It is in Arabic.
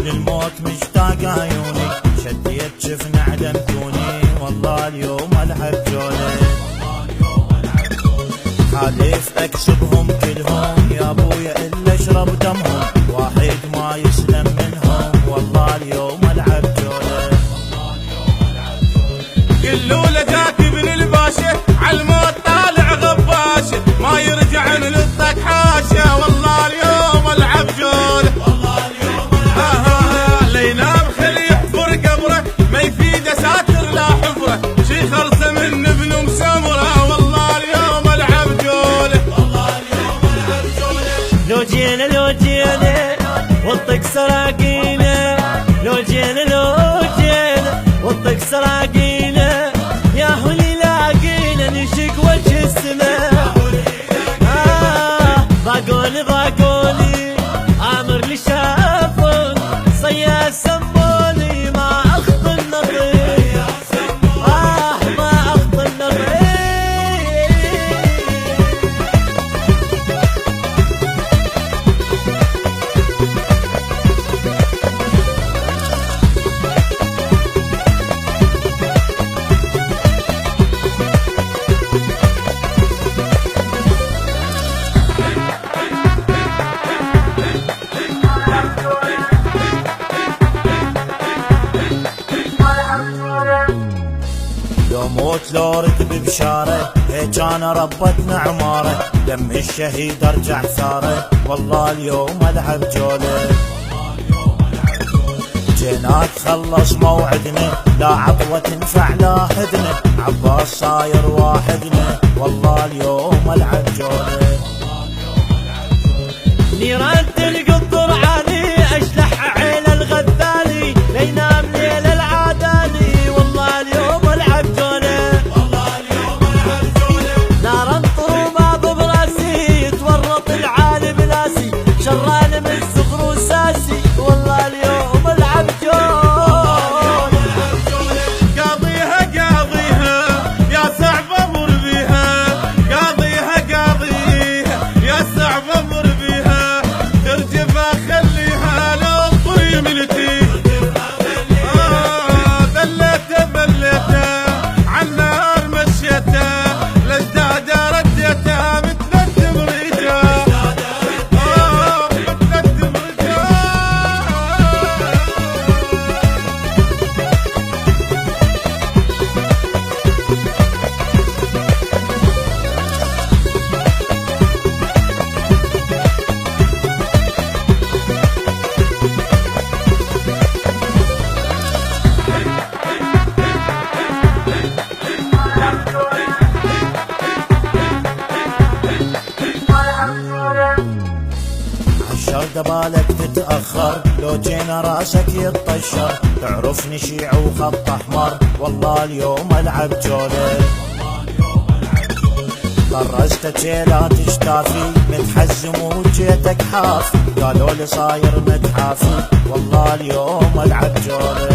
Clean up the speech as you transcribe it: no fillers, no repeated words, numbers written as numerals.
للموت مشتاق عيوني، شديت جفن علمتوني والله اليوم العب جولة. حالف اكسبهم كلهم يا ابويا الا اشرب دمهم، واحد ما يسلم منهم والله اليوم العب جولة. قلوا له جاك ابن الباشا عالموت طالع غباشه، ما يرجع من الطق حاشا والله اليوم العب جوله. لينام خلي يحفر قبره ما يفيده ساتر لا حفره، شي خلصه من ابن مسمره والله اليوم العب جوله. لو جينا لو جينا والطق سراقينا، لو جينا لو جينا والطق سراقينا، يا هولي لاقينا نشق وجه السماء. ضاقوني ضاقوني امر لي شافون، صياد سموني ما اخذ النظير، ما اخذ النظير. لو موت لو ركب بشاره، هيك انا ربتنا عماره، دم الشهيد ارجع ثاره والله اليوم العب جوله. جيناك خلص موعدنا، لا عطوة تنفع لا هدنه، عباس صاير واحدنا والله اليوم العب جوله. نيران تلقى عالي اشلح عين الغذالي، لينام ليل العاداني والله اليوم العب جوله. نار طروبه ببراسي يتورط العالي بلاسي، شران من صغر وساسي والله اليوم العب جوله. قاضيها قاضيها يا صعب امر بيها، قاضيها قاضيها يا صعب امر بيها، ترجفها خليها لو طري ملتي. دليته بليته عالنار مشيته، لجداده رديته متندم رجال، متندم رجال. عشر دبالك تتأخر، لو جينا راسك يتطشر، تعرفني شيع وخط احمر والله اليوم العب جوله. طرزت لا تشتافي متحزم وجيتك حافي، قالوا لي صاير متحافي والله اليوم العب جوله.